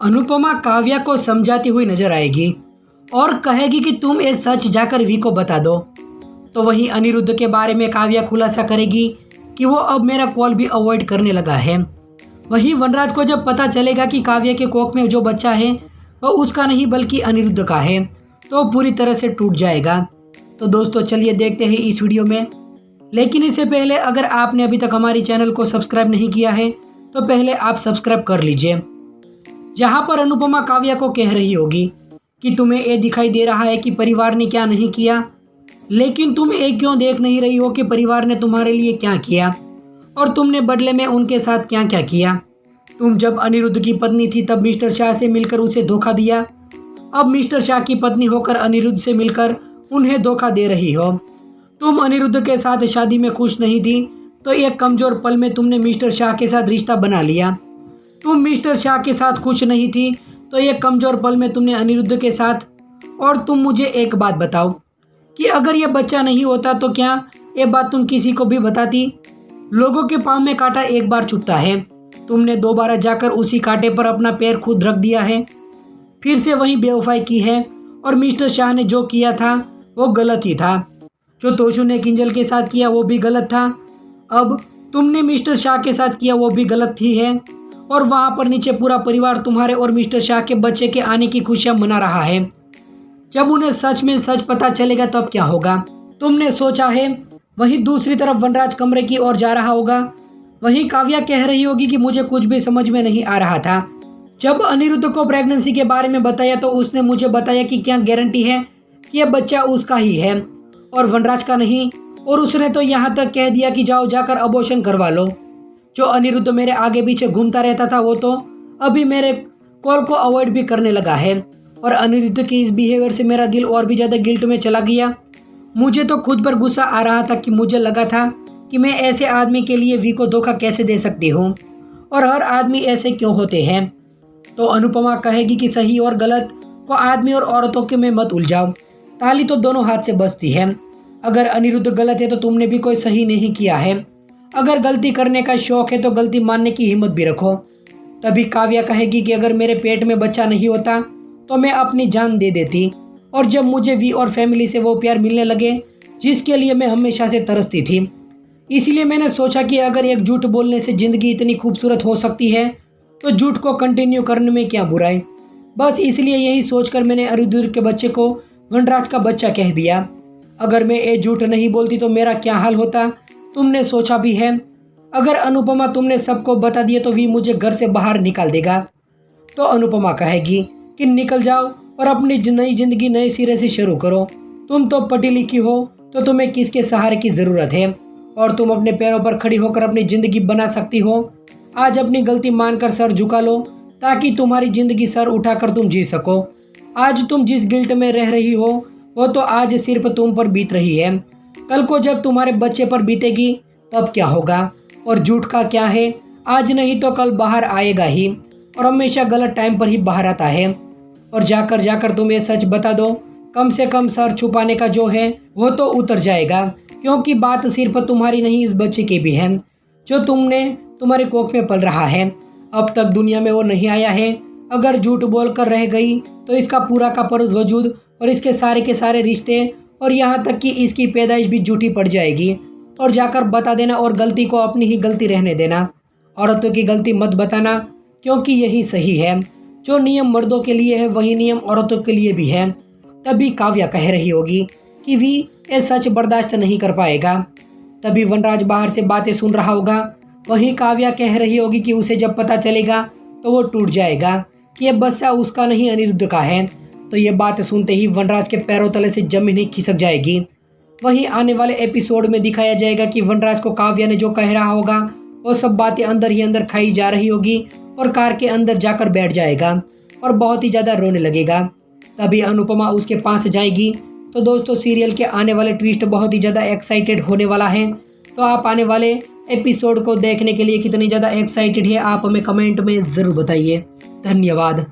अनुपमा काव्या को समझाती हुई नजर आएगी और कहेगी कि तुम ये सच जाकर वी को बता दो। तो वहीं अनिरुद्ध के बारे में काव्या खुलासा करेगी कि वो अब मेरा कॉल भी अवॉइड करने लगा है। वहीं वनराज को जब पता चलेगा कि काव्या के कोख में जो बच्चा है वो उसका नहीं बल्कि अनिरुद्ध का है तो पूरी तरह से टूट जाएगा। तो दोस्तों चलिए देखते हैं इस वीडियो में, लेकिन इससे पहले अगर आपने अभी तक हमारी चैनल को सब्सक्राइब नहीं किया है तो पहले आप सब्सक्राइब कर लीजिए। जहां पर अनुपमा काव्या को कह रही होगी कि तुम्हें ये दिखाई दे रहा है कि परिवार ने क्या नहीं किया, लेकिन तुम ये क्यों देख नहीं रही हो कि परिवार ने तुम्हारे लिए क्या किया और तुमने बदले में उनके साथ क्या क्या किया। तुम जब अनिरुद्ध की पत्नी थी तब मिस्टर शाह से मिलकर उसे धोखा दिया, अब मिस्टर शाह की पत्नी होकर अनिरुद्ध से मिलकर उन्हें धोखा दे रही हो। तुम अनिरुद्ध के साथ शादी में खुश नहीं थी तो एक कमजोर पल में तुमने मिस्टर शाह के साथ रिश्ता बना लिया। तुम मिस्टर शाह के साथ खुश नहीं थी तो एक कमजोर पल में तुमने अनिरुद्ध के साथ। और तुम मुझे एक बात बताओ कि अगर यह बच्चा नहीं होता तो क्या ये बात तुम किसी को भी बताती? लोगों के पाँव में कांटा एक बार चुभता है, तुमने दोबारा जाकर उसी कांटे पर अपना पैर खुद रख दिया है, फिर से वही बेवफाई की है। और मिस्टर शाह ने जो किया था वो गलत ही था, जो तोशु ने किंजल के साथ किया वो भी गलत था, अब तुमने मिस्टर शाह के साथ किया वो भी गलत ही है। और वहाँ पर नीचे पूरा परिवार तुम्हारे और मिस्टर शाह के बच्चे के आने की खुशियाँ मना रहा है। जब उन्हें सच में सच पता चलेगा तब क्या होगा तुमने सोचा है? वहीं दूसरी तरफ वनराज कमरे की ओर जा रहा होगा। वहीं काव्या कह रही होगी कि मुझे कुछ भी समझ में नहीं आ रहा था। जब अनिरुद्ध को प्रेगनेंसी के बारे में बताया तो उसने मुझे बताया कि क्या गारंटी है कि यह बच्चा उसका ही है और वनराज का नहीं। और उसने तो यहाँ तक कह दिया कि जाओ जाकर अबॉर्शन करवा लो। जो अनिरुद्ध मेरे आगे पीछे घूमता रहता था वो तो अभी मेरे कॉल को अवॉइड भी करने लगा है। और अनिरुद्ध के इस बिहेवियर से मेरा दिल और भी ज़्यादा गिल्ट में चला गया। मुझे तो खुद पर गुस्सा आ रहा था कि मुझे लगा था कि मैं ऐसे आदमी के लिए वी को धोखा कैसे दे सकती हूँ और हर आदमी ऐसे क्यों होते हैं। तो अनुपमा कहेगी कि सही और गलत को आदमी और औरतों के में मत उलझाओ, ताली तो दोनों हाथ से बजती है। अगर अनिरुद्ध गलत है तो तुमने भी कोई सही नहीं किया है। अगर गलती करने का शौक है तो गलती मानने की हिम्मत भी रखो। तभी काव्या कहेगी कि अगर मेरे पेट में बच्चा नहीं होता तो मैं अपनी जान दे देती। और जब मुझे वी और फैमिली से वो प्यार मिलने लगे जिसके लिए मैं हमेशा से तरसती थी, इसलिए मैंने सोचा कि अगर एक झूठ बोलने से ज़िंदगी इतनी खूबसूरत हो सकती है तो झूठ को कंटिन्यू करने में क्या बुराई। बस इसलिए यही सोचकर मैंने अनिरुद्ध के बच्चे को वनराज का बच्चा कह दिया। अगर मैं ये झूठ नहीं बोलती तो मेरा क्या हाल होता तुमने सोचा भी है? अगर अनुपमा तुमने सबको बता दिया तो वी मुझे घर से बाहर निकाल देगा। तो अनुपमा कहेगी कि निकल जाओ और अपनी नई जिंदगी नए सिरे से शुरू करो। तुम तो पढ़ी लिखी हो तो तुम्हें किसके सहारे की ज़रूरत है और तुम अपने पैरों पर खड़ी होकर अपनी ज़िंदगी बना सकती हो। आज अपनी गलती मानकर सर झुका लो ताकि तुम्हारी ज़िंदगी सर उठाकर तुम जी सको। आज तुम जिस गिल्ट में रह रही हो वो तो आज सिर्फ तुम पर बीत रही है, कल को जब तुम्हारे बच्चे पर बीतेगी तब क्या होगा। और झूठ का क्या है, आज नहीं तो कल बाहर आएगा ही और हमेशा गलत टाइम पर ही बाहर आता है। और जाकर जाकर तुम ये सच बता दो, कम से कम सर छुपाने का जो है वो तो उतर जाएगा, क्योंकि बात सिर्फ तुम्हारी नहीं इस बच्चे की भी है जो तुम्हारे कोख में पल रहा है। अब तक दुनिया में वो नहीं आया है। अगर झूठ बोल कर रह गई तो इसका पूरा का पूरा वजूद और इसके सारे के सारे रिश्ते और यहाँ तक कि इसकी पैदाइश भी झूठी पड़ जाएगी। और जाकर बता देना और गलती को अपनी ही गलती रहने देना। औरतों की गलती मत बताना, क्योंकि यही सही है। जो नियम मर्दों के लिए है वही नियम औरतों के लिए भी है। तभी काव्या कह रही होगी कि वी ये सच बर्दाश्त नहीं कर पाएगा। तभी वनराज बाहर से बातें सुन रहा होगा। वही काव्या कह रही होगी कि उसे जब पता चलेगा तो वो टूट जाएगा कि ये बच्चा उसका नहीं अनिरुद्ध का है। तो ये बात सुनते ही वनराज के पैरों तले से जमीन ही खिसक जाएगी। वहीं आने वाले एपिसोड में दिखाया जाएगा कि वनराज को काव्या ने जो कह रहा होगा वो सब बातें अंदर ही अंदर खाई जा रही होगी और कार के अंदर जाकर बैठ जाएगा और बहुत ही ज़्यादा रोने लगेगा। तभी अनुपमा उसके पास जाएगी। तो दोस्तों सीरियल के आने वाले ट्विस्ट बहुत ही ज़्यादा एक्साइटेड होने वाला है। तो आप आने वाले एपिसोड को देखने के लिए कितनी ज़्यादा एक्साइटेड है आप हमें कमेंट में ज़रूर बताइए। धन्यवाद।